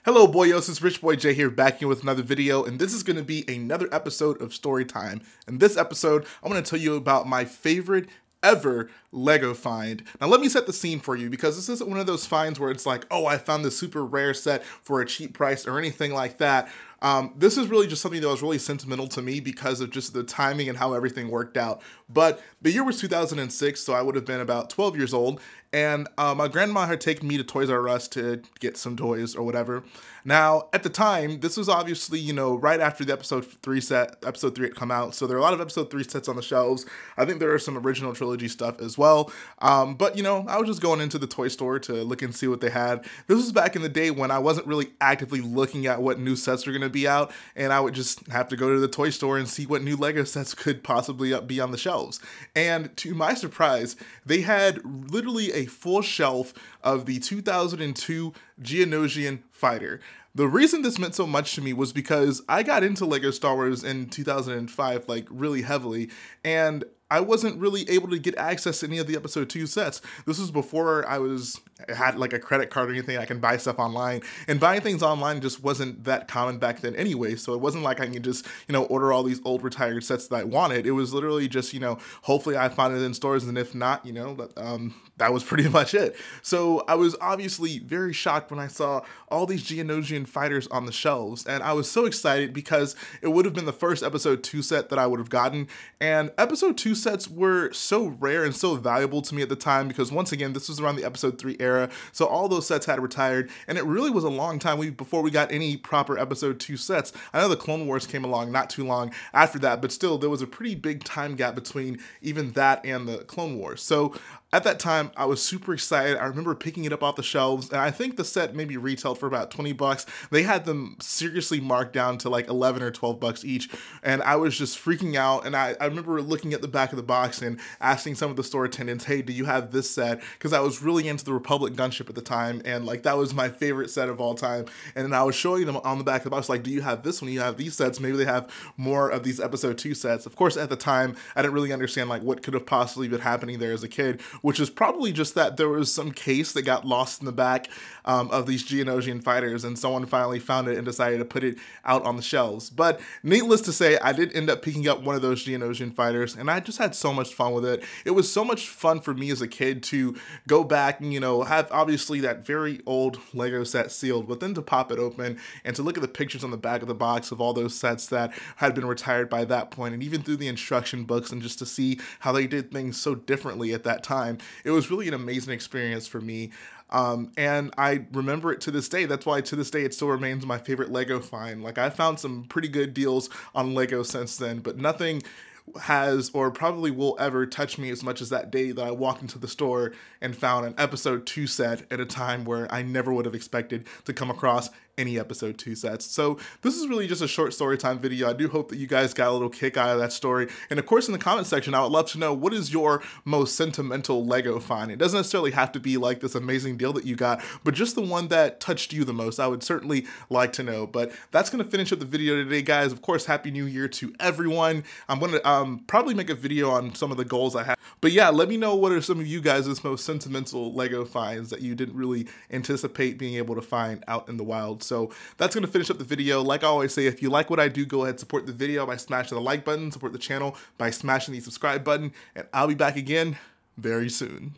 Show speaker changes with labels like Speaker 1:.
Speaker 1: Hello boyos, it's Rich Boy J here back here with another video, and this is going to be another episode of Storytime. In this episode, I'm going to tell you about my favorite ever Lego find. Now let me set the scene for you, because this isn't one of those finds where it's like, oh, I found this super rare set for a cheap price or anything like that. This is really just something that was really sentimental to me because of just the timing and how everything worked out. But the year was 2006, so I would have been about 12 years old, and my grandma had taken me to Toys R Us to get some toys or whatever. Now, at the time, this was obviously, you know, right after the episode 3 had come out, so there are a lot of episode 3 sets on the shelves. I think there are some original trilogy stuff as well, but, you know, I was just going into the toy store to look and see what they had. This was back in the day when I wasn't really actively looking at what new sets were going to be out, and I would just have to go to the toy store and see what new Lego sets could possibly be on the shelves. And to my surprise, they had literally a full shelf of the 2002 Geonosian Fighter. The reason this meant so much to me was because I got into Lego Star Wars in 2005, like really heavily, and I wasn't really able to get access to any of the episode 2 sets. This was before I had like a credit card or anything. I can buy stuff online, and buying things online just wasn't that common back then anyway. So it wasn't like I can just, you know, order all these old retired sets that I wanted. It was literally just, you know, hopefully I found it in stores, and if not, you know, that was pretty much it. So I was obviously very shocked when I saw all these Geonosian fighters on the shelves, and I was so excited because it would have been the first episode 2 set that I would have gotten, and episode 2 sets were so rare and so valuable to me at the time because, once again, this was around the episode 3 era, so all those sets had retired, and it really was a long time before we got any proper episode 2 sets. I know the Clone Wars came along not too long after that, but still there was a pretty big time gap between even that and the Clone Wars. So at that time, I was super excited. I remember picking it up off the shelves, and I think the set maybe retailed for about 20 bucks. They had them seriously marked down to like 11 or 12 bucks each, and I was just freaking out. And I remember looking at the back of the box and asking some of the store attendants, hey, do you have this set? Because I was really into the Republic gunship at the time, and like that was my favorite set of all time. And then I was showing them on the back of the box, like, do you have this one? Do you have these sets? Maybe they have more of these episode 2 sets. Of course, at the time, I didn't really understand like what could have possibly been happening there as a kid, which is probably just that there was some case that got lost in the back of these Geonosian fighters, and someone finally found it and decided to put it out on the shelves. But needless to say, I did end up picking up one of those Geonosian fighters, and I just had so much fun with it. It was so much fun for me as a kid to go back and, you know, have obviously that very old Lego set sealed, but then to pop it open and to look at the pictures on the back of the box of all those sets that had been retired by that point, and even through the instruction books, and just to see how they did things so differently at that time. It was really an amazing experience for me. And I remember it to this day. That's why to this day it still remains my favorite Lego find. Like, I found some pretty good deals on Lego since then, but nothing has or probably will ever touch me as much as that day that I walked into the store and found an episode 2 set at a time where I never would have expected to come across any episode 2 sets. So this is really just a short story time video. I do hope that you guys got a little kick out of that story. And of course, in the comment section, I would love to know, what is your most sentimental Lego find? It doesn't necessarily have to be like this amazing deal that you got, but just the one that touched you the most. I would certainly like to know. But that's going to finish up the video today, guys. Of course, Happy New Year to everyone. I'm going to probably make a video on some of the goals I have. But yeah, let me know what are some of you guys' most sentimental Lego finds that you didn't really anticipate being able to find out in the wild. So that's going to finish up the video. Like I always say, if you like what I do, go ahead and support the video by smashing the like button, support the channel by smashing the subscribe button, and I'll be back again very soon.